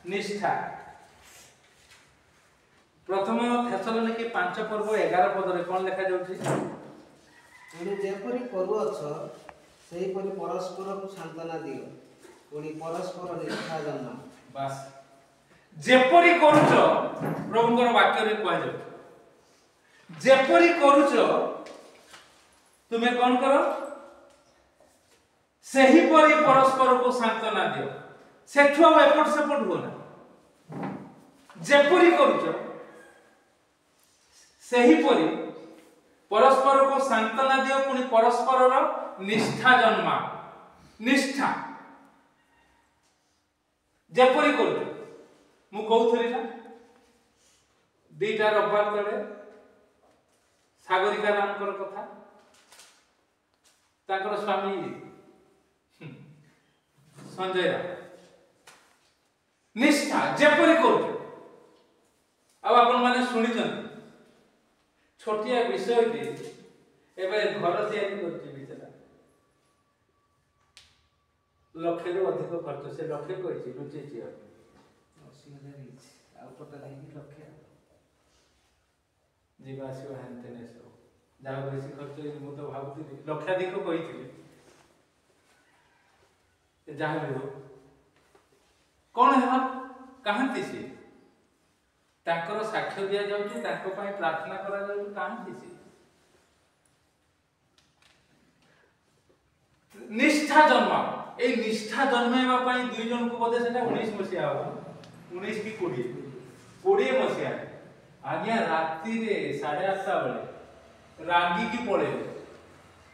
निष्ठा प्रथम थेसलोनिके 5 पर्व 11 पदरे कौन लिखा जाउछि पुणी जेपरी करूअछ सेही परि परस्पर को सांत्वना दियो पुणी परस्पर निष्ठा जन्म बस जेपरी करूछ प्रभुଙ୍କର वाक्य रे कहै जाउछि जेपरी करूछ तुमे कौन करो सेही परि परस्पर को सांत्वना दियो सेठु एपट सेपट हो ना जेपरी करूछ सेही परि परस्पर को सांत्वना दियो पुणी परस्पर निष्ठा जन्मा निष्ठा जेपरी करूछ मु कहूथली ना दीटा रविवार तले सागरिका रामकर कथा ताकर स्वामी संजय राम निष्ठा जेपरी करूछ अब आपण माने सुनि जंती छोटिया विषय टी एबे घर तैयारी करछि बिचरा लक्षे रो अधिक खर्च से लक्षे कहिछि रुचि छि 80,000 ହେଇଛି ଆଉ ଟୋଟାଲ ହେଇକି ଲକ୍ଷେ जीवा आसो हेनतेने सो जहाँ बेसी खर्च मु तो भाबुଥିଲି लक्षाधिक कहिଥିଲି जहाँ भी हो कौन है कहांती से ताकर साक्ष्य दिया जाउछि ताको पय प्रार्थना करा जाउछि कहांती से निष्ठा जन्म ए निष्ठा जन्मेबा पय दुई जन को बोधे सेटा 19 मसिया हो 19 की 20 मसिया आज्ञा रात्रि रे 8:30 बेले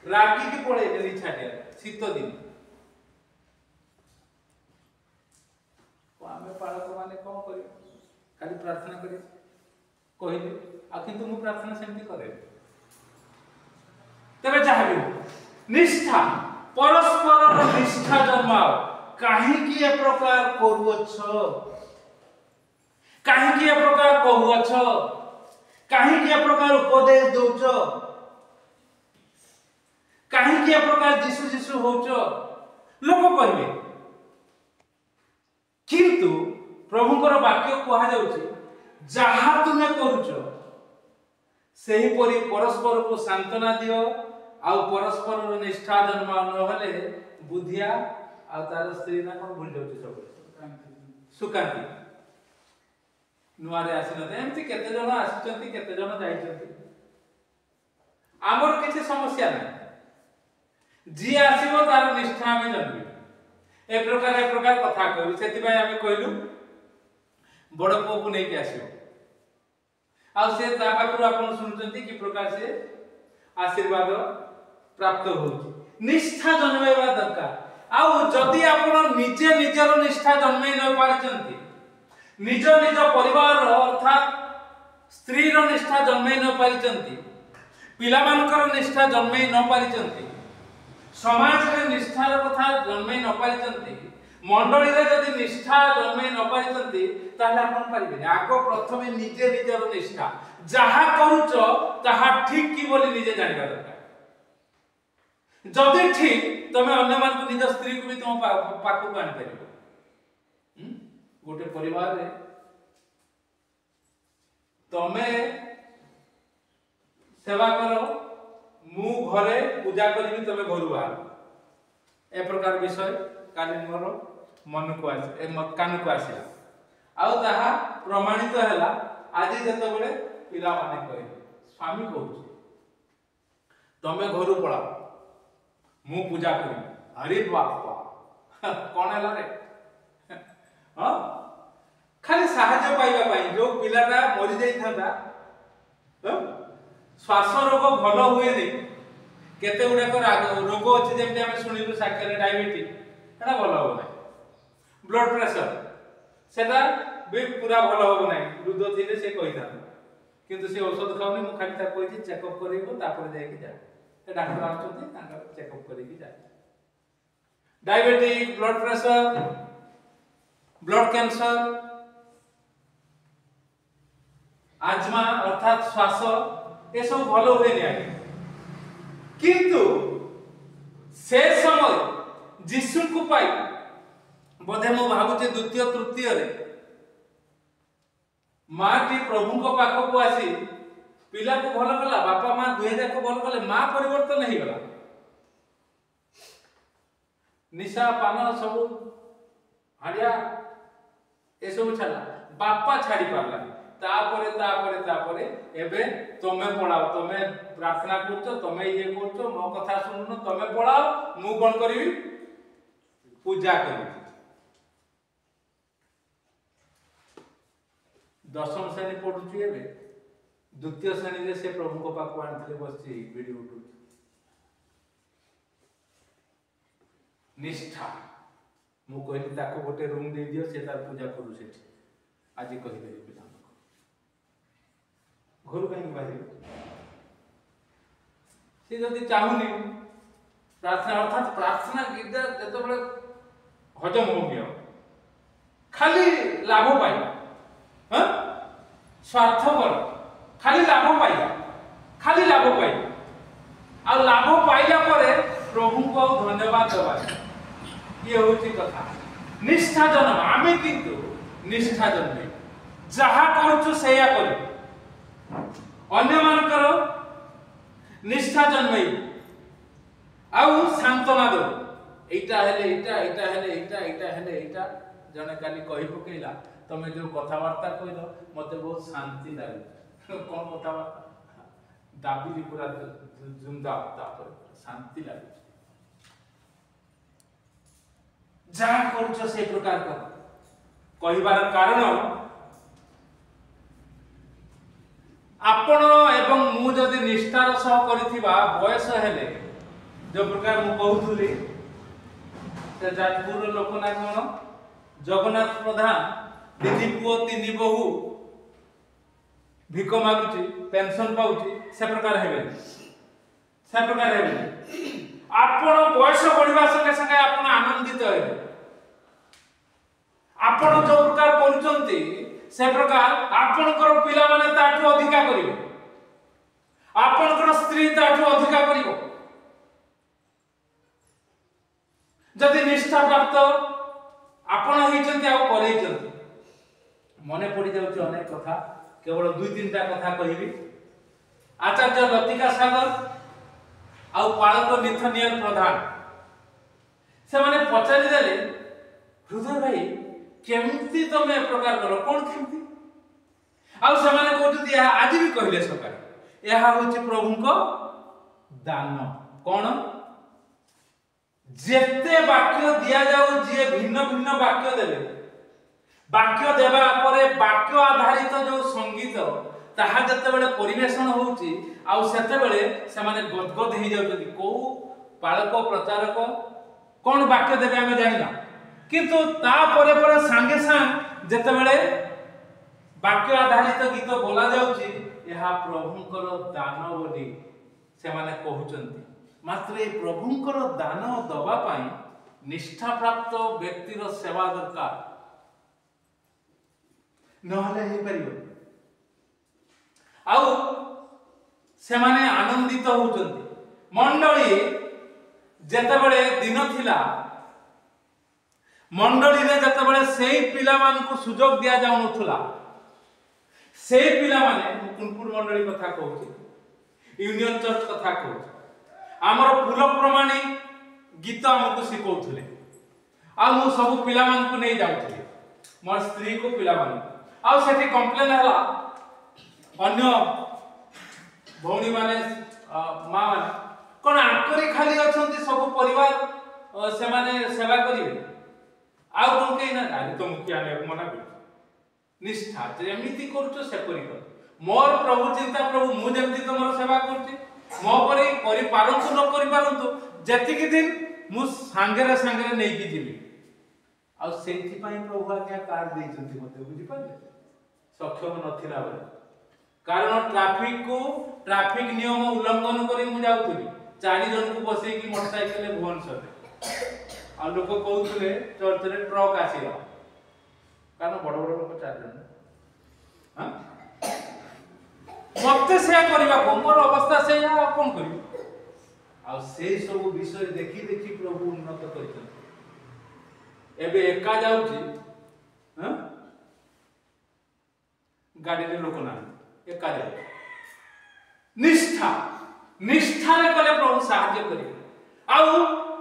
रागी की पळे निछाटिया शीत दिन आमे पालक माने कोन करी खाली प्रार्थना करी कहिले आ किंतु मु प्रार्थना सेमती करे तबे चाहबी निष्ठा परस्पर निष्ठा जन्माओ काहे की ए प्रकार करूछ काहे की ए प्रकार कहूछ काहे की ए प्रकार उपदेश दउछ काहे की ए प्रकार जिसु जिसु होछ लोक कहबे किंतु प्रभुଙ୍କର वाक्य कहा जाउछि जहा तुमे करूछ सेही परि परस्पर को सांत्वना दियो आ परस्पर निष्ठा जन्मा न होले बुद्धिया आ तार स्त्री ना कोन भूल जाउछि सब सुकांती नुआरे आसिनते एमति केते जण आसिचंती केते जण जाइचंती आमर किछि समस्या नै जी आसीबो तार निष्ठा हमें जन्मी ए प्रकार कथा कहू सेति भाई हमें कहलु बड़ पो को नै के आसीबो आ से ता पाखरु आपण सुनचंती कि प्रकार से आशीर्वाद प्राप्त होउची निष्ठा जन्मेबा दरकार आ जदि आपण निजे निजर निष्ठा जन्मै न पारचंती निज निज परिवार अर्थात स्त्री रो निष्ठा जन्मै न पारिचंती पिलामानकर निष्ठा जन्मै न पारिचंती समाज रे निष्ठार कथा जन्मै न पारिचंती मंडली रे जदि निष्ठा जन्मै न पारिचंती ताले आपण पारिबे आगो प्रथमे निजे निजर निष्ठा जहा करूछ ताहा ठीक की बोली निजे जानिबा दरकार जदि ठीक तमे अन्य मान को निज स्त्री को भी तुम पाखु आनि परिबो गोटे परिवार रे तमे सेवा करो मु घरे पूजा करी तमे घरु बाहर ए प्रकार विषय काली मोर मन को आसी ए कान को आसीला आ ताहा प्रमाणित हैला आज जते बेले पिला माने कहि स्वामी कहू तमे घरु पळा मु पूजा करी अरे बापा कोन हैला रे हां खाली सहायता पाइबा पाई जो पिलाटा मरि जाई थांदा श्वास रोग भल हुए नहीं केते गुडा को रोग अछि जेमते हम सुनिलु साक्षर डायबिटीज एटा भल हो नै ब्लड प्रेशर सेटा भी पूरा भल हो नै वृद्ध थिले से कहि था किंतु से औषध खाउनी मु खाली ता कहि चेकअप करिबो तापर जाय कि जा ए डॉक्टर आछथि तांका चेकअप करि कि जा diabetes blood pressure blood cancer आजमा अर्थात श्वास ये सब भलो हुए नहीं किंतु से समय जीशु को पाई बोधे मु भाबुचे द्वितीय तृतीय रे माटी प्रभु को पाख को आसी पिला को भल कला बापा मां दुहे जाको भल कले मां परिवर्तन नहीं गला निशा पान सब हाड़िया ए सब छाला बापा छाड़ी पारला तापरे एबे तमे पढ़ाओ तमे प्रार्थना करछो तमे ये करछो मो कथा सुनुनो तमे पढ़ाओ मु कोन करिवि पूजा करिवि दशम श्रेणी पढ़ुची एबे द्वितीय श्रेणी रे से प्रभु को पाक आनथिले बसची वीडियो उठु निष्ठा मु कहली ताको गोटे रूम दे दियो से तार पूजा करू सेठी आज कहि दे पिला घर कहीं बाहर से जदि चाहुनी प्रार्थना अर्थात प्रार्थना गीता जते बळे हजम हो गया खाली लाभ पाई हां स्वार्थपर खाली लाभ पाई आ लाभ पाइला परे प्रभु को धन्यवाद देबा ये होची कथा निष्ठा जन्म आमे किंतु निष्ठा जन्म जहा करछु सेया करी अन्य मानकर निष्ठा जन्मई आउ सांत्वना दो एटा हेले जने काली कहि पकेला तमे जो कथावार्ता कहिलो मते बहुत शांति लागै कोन कथावार्ता दाबीली पूरा जुंदा तापर शांति लागै जा करछ से प्रकार कर कहिबार कारण आपण एवं मु जदि निष्ठार सह करिथिबा बयस हेले जो प्रकार मु कहउथुली से जाजपुर लोक ना कोन जगन्नाथ प्रधान तीन पुओ तीन बहु भिक मागुची पेंशन पाउची से प्रकार हेबे आपण बयस बढ़िबा संगे संगे आपण आनंदित हेबे आपण जो प्रकार करूचंती से प्रकार आपनकर पिला माने ताठू अधिका करिवो आपनकर स्त्री ताठू अधिका करिवो जदि निष्ठा प्राप्त आपण हेचंती आ करैचंती मने पड़ी जाउची अनेक कथा केवल दुई तीनटा कथा कहिबी आचार्य लतिका सागर आ पाळक मिथनियल प्रधान से माने पचारि देले हृदय भाई केमती तमे प्रकार करो कोन केमती आ से माने कहते आज भी कहले सकाळे एहा होची प्रभु को दान कोन जेते वाक्य दिया जाऊ जे भिन्न भिन्न वाक्य देबे वाक्य देबा परे वाक्य आधारित जो संगीत ताहा जते बेले परिवेषण होउची आ सेते बेले से माने गदगद हे जाउती को पाळक प्रचारक कोन वाक्य देबे हमें जानिना किंतु ता परे परे संगे संग जते बेले वाक्य आधारित गीत बोला जाउची एहा प्रभुंकर दान बोली से माने कहउचंती मात्र ए प्रभुंकर दान दबा पाई निष्ठा प्राप्त व्यक्तिर सेवा दरकार नहले हे परियो आउ से माने आनंदित होउचंती मंडली जते बेले दिन थिला मंडली रे जते बेले सेही पिला मान को सुजोग दिया जाउ नथुला सेही पिला माने कुनपुर मंडली कथा कहउची यूनियन चर्च कथा कहउची हमर फूल प्रमाणी गीत हमको सिखौथले आ मु सब पिला मान को नहीं जाउथले मोर स्त्री को पिला मान आ सेठी कंप्लेन हला अन्य भौणी माने मां माने कोन आकरी खाली अछंती सब परिवार से माने सेवा करिवे आ कोन के ना गाली तो मुखिया ने मना कर निष्ठा जेमिति करछो से करी कर मोर प्रभु चिंता प्रभु मु जेमिति तमरो सेवा करछि मो परि करि पारंतु न करि पारंतु जति कि दिन मु सांगरे सांगरे नै कि जिबी आ सेथि पई प्रभु आज्ञा कार दैछंती मते बुझि पाले सक्षम नथिला बेले कारण ट्रैफिक नियम उल्लंघन करी मु जाउथली 4 जन को बसै कि मोटरसाइकिल भुवनेश्वर आ लोक कहउथले चर्च रे ट्रक आसीला कारण बड़ बड़ लोक 4 जन हां मते से करबा को मोर अवस्था से या कोन करी आ से सब विषय देखि देखि प्रभु उन्नत करिसन एबे एका जाउची हां गाड़ी रे लोक ना एका निष्ठा निष्ठा रे कले प्रभु सहाय्य करिवे आउ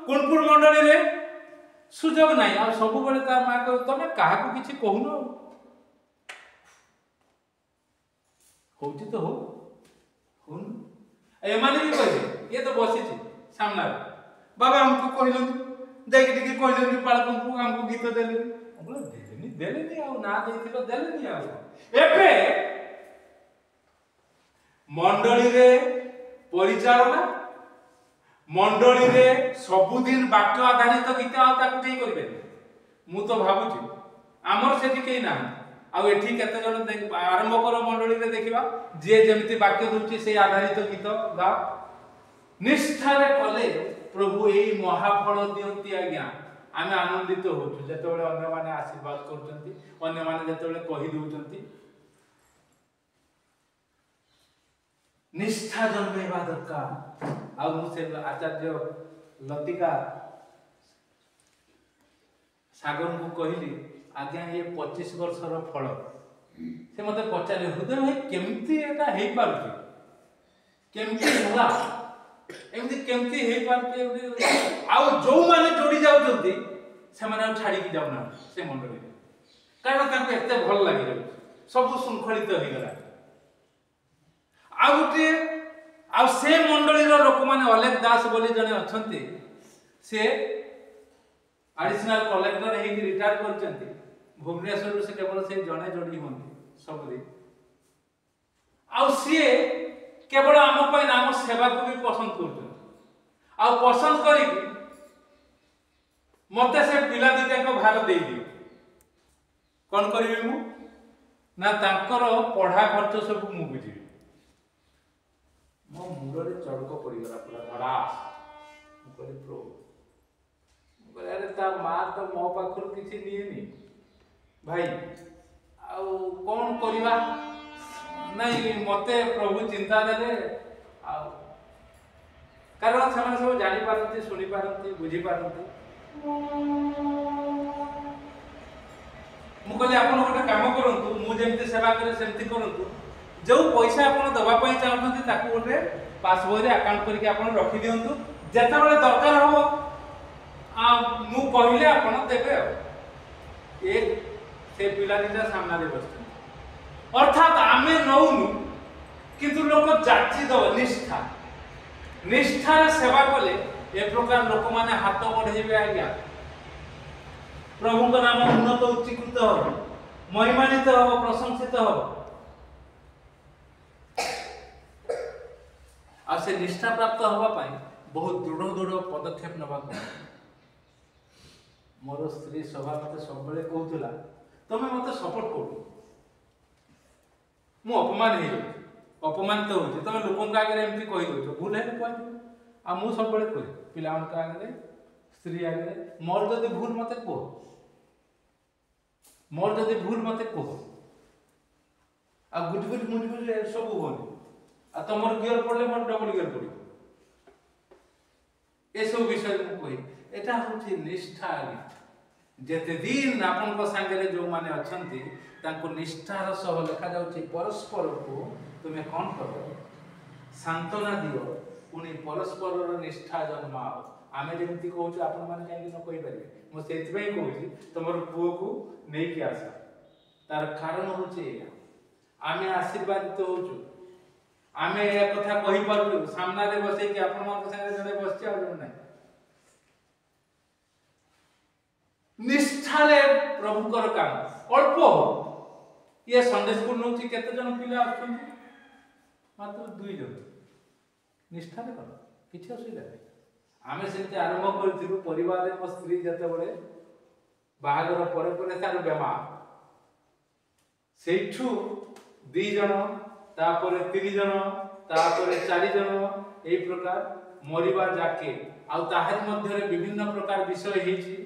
कुणकुण मंडली रे सुजोग नाही आ सब बेले ता मा को तमे काहा को किछि कहूनो होची तो हो हुन ए माने भी कहे ये तो बसी छी सामना बाबा हमको कहलो देख देखि कहलो कि पाल को हमको गीत देले बोले देलेनी आ ना देथिलो देलेनी आ एपे मंडली रे परिचालना मंडली रे सबुदिन वाक्य आधारित गीत आ ताकू केई करबे मु तो भाबुची हमर सेठी केई ना आ एठी केते जन आरंभ कर मंडली रे देखिबा जे जेमति वाक्य दुची से आधारित गीत गा निष्ठा रे कले प्रभु एई महाफल दियंती आज्ञा आमे आनंदित होछु जेतेबेले अन्य माने आशीर्वाद करचंती अन्य माने जेतेबेले कहि दउचंती निष्ठा जन्मेवा दरकार आ मुसे आचार्य लतिका सागर को कहली आज्ञा ये 25 वर्षर फल से मते पचारे हृदय भाई केमती एटा हेई पारुची केमती होला एमती केमती हेई पारुची आउ जो माने जोड़ी जाउचंती से माने छाड़ी की जाउना से मंडली कारण ताको एते भल लागि जाउ सब शृंखलित हो गला आउटे आ से मंडली रो लोक माने अलेख दास बोली जने अछंती से एडिशनल कलेक्टर हे रिटायर करचंती भुवनेश्वर से केवल से जने जोड़ी होंती सब दिन आ से केवल आम पय नाम सेवा को भी पसंद करचंती आ पसंद करी मते से पिला दिटा को भार दे दियो कोन करिवे मु ना तांकर पढ़ा खर्च सब मु बुझी मो मुंडरे चड़क पड़ी गला पूरा धड़ास मु कहली प्रभु बोले अरे ता मां तो मो पाखर किछि नियेनी भाई आउ कोन करिवा नहीं मते प्रभु चिंता देले आ कारण ସେମାନେ सब जानि पारंती सुनि पारंती बुझी पारंती मु कहली आपण गोटे काम करंतु मु जेमते सेवा करे सेमती करंतु जो पैसा आपण दबा पई चाहउछंती ताकू गोटे पासबुक रे अकाउंट करके आपण रखि दियंतु जेता बेले दरकार हो आ मु कहले आपण देबे एक से पिला दिटा सामना रे बसते अर्थात आमे नउनु किंतु लोक जाची दो निष्ठा निष्ठा रे सेवा कले ए प्रकार लोक माने हाथ बढ़ेबे आज्ञा प्रभु को नाम उन्नत उच्चीकृत हो महिमानित हो प्रशंसित हो आ से निष्ठा प्राप्त होबा पई बहुत दृढ़ दृढ़ पदक्षेप नबा मोर स्त्री सभा मते सब बेले कहउतला तमे मते सपोर्ट करू मु अपमान हे अपमान तो होची तमे लोकन का आगे एमती कहि दो भूल है कोइ आ मु सब बेले कहि पिलावन का आगे स्त्री आगे मोर जदी भूल मते को मोर जदी भूल मते को आ गुट गुट मुट मुट सब होनी आ तमर गियर पड़ले मोर डबल गियर पड़ी ए सब विषय मु कहि एटा होची निष्ठा आगे जेते दिन आपन को संगे रे जो माने अछंती तांको निष्ठार सह लिखा जाउची परस्पर को तुमे कोन करो सांत्वना दियो पुनी परस्पर रो निष्ठा जन्माओ आमे जेमती कहउची आपन माने काहे न कहि परिबे मो सेति पई कहउची तमर पुओ को नै कि आसा तार कारण होची आमे आशीर्वादित होचु आमे ए कथा कहि पारु सामना रे बसे कि आपन मान को संगे जने बसची आ नै निष्ठा रे प्रभु कर काम अल्प हो ये संडे स्कूल नउची केते जन पिला आछन मात्र 2 जन निष्ठा रे कर किछ असुविधा नै आमे सेते आरंभ करथिलु परिवार रे मो स्त्री जते बळे बाहागर परे परे तार बेमार सेठु 2 जन तापरे 3 जन तापरे 4 जन एई प्रकार मरिबा जाके आ ताहार मध्य रे विभिन्न प्रकार विषय हेची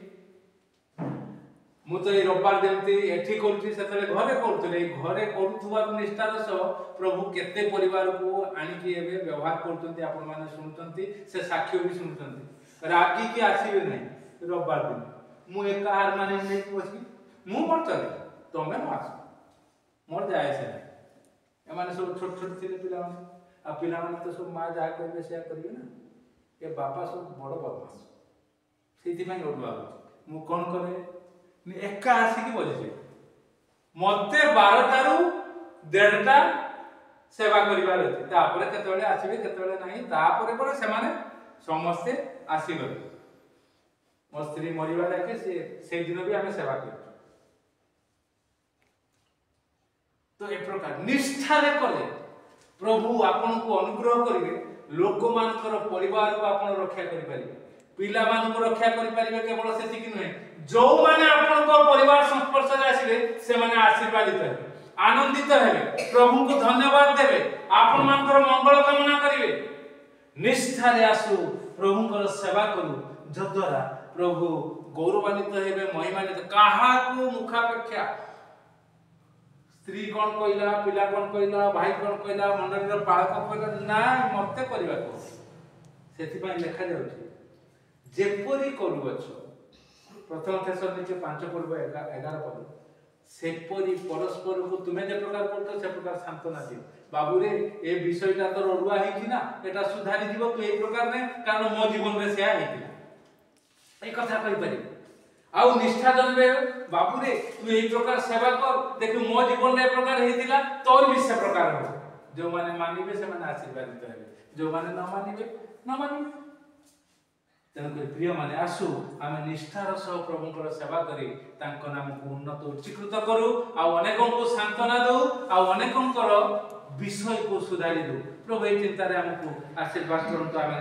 मु तो ए रविवार जेमती एठी करछि सेतले घरे करथले घरे करूथुवार निष्ठार सह प्रभु केते परिवार को आनी कि एबे व्यवहार करथंती आपन माने सुनथंती से साक्ष्य भी सुनथंती रागी के आसीबे नै रविवार दिन मु एका हार माने नै बसि मु मरतले तमे न आस मोर जाय से एमाने सब छोट छोट थिले पिला माने आ पिला माने तो सब मां जा कहबे से करिवे ना ए बापा सब बड़ बदमाश सेति पई ओडवा मु कोन करे एका आसी की बजे मते 12 टारू 1.5 सेवा करिवार अछि तापरे केतबेले आसीबे केतबेले नाही तापरे पर से माने समस्त आसी गले मो स्त्री मरिवा जाके से दिन भी हमें सेवा कर तो ए प्रकार निष्ठा रे कले प्रभु आपन को अनुग्रह करिवे लोक मानकर परिवार को आपन रक्षा करि परिबे पिला मान को रक्षा करि परिबे केवल सेति कि नहे जो माने आपन को परिवार संस्पर्श रे आसीबे से माने आशीर्वादित हेबे आनंदित हेबे प्रभु को धन्यवाद देबे आपन मानकर मंगल कामना करिवे निष्ठा रे आसु प्रभु को सेवा करू जद्वारा प्रभु गौरवान्वित हेबे महिमान्वित काहा को मुखापेक्षा स्त्री कोन कहला पिला कोन कहला भाई कोन कहला मंडली रो पालक कहला ना मते करबा को सेति पई लिखा जाउछि जेपरि करूछ प्रथम थेसलोनिके 5 पूर्व 11 पद सेपरि परस्पर को तुमे जे प्रकार करतो से प्रकार सांत्वना दियो बाबू रे ए विषयटा तो रडुआ हेछि ना एटा सुधारी दिबो तू ए प्रकार ने कारण मो जीवन रे सेया हेतिला ए कथा कहि पारि आउ निष्ठा जनबे बाबू रे तू ए प्रकार सेवा कर देखु मो जीवन रे प्रकार हेतिला तोर भी से प्रकार हो जो माने मानिबे से माने आशीर्वादित हेबे जो माने न मानिबे न मानिबे तेन कर प्रिय माने आसु आमे निष्ठार सह प्रभुकर सेवा करी तांको नाम को उन्नत उच्चीकृत करू आ अनेकों को सांत्वना दो आ अनेकों विषय को सुधारी दो प्रभु ए चिंता रे हमको आशीर्वाद करंतु आमे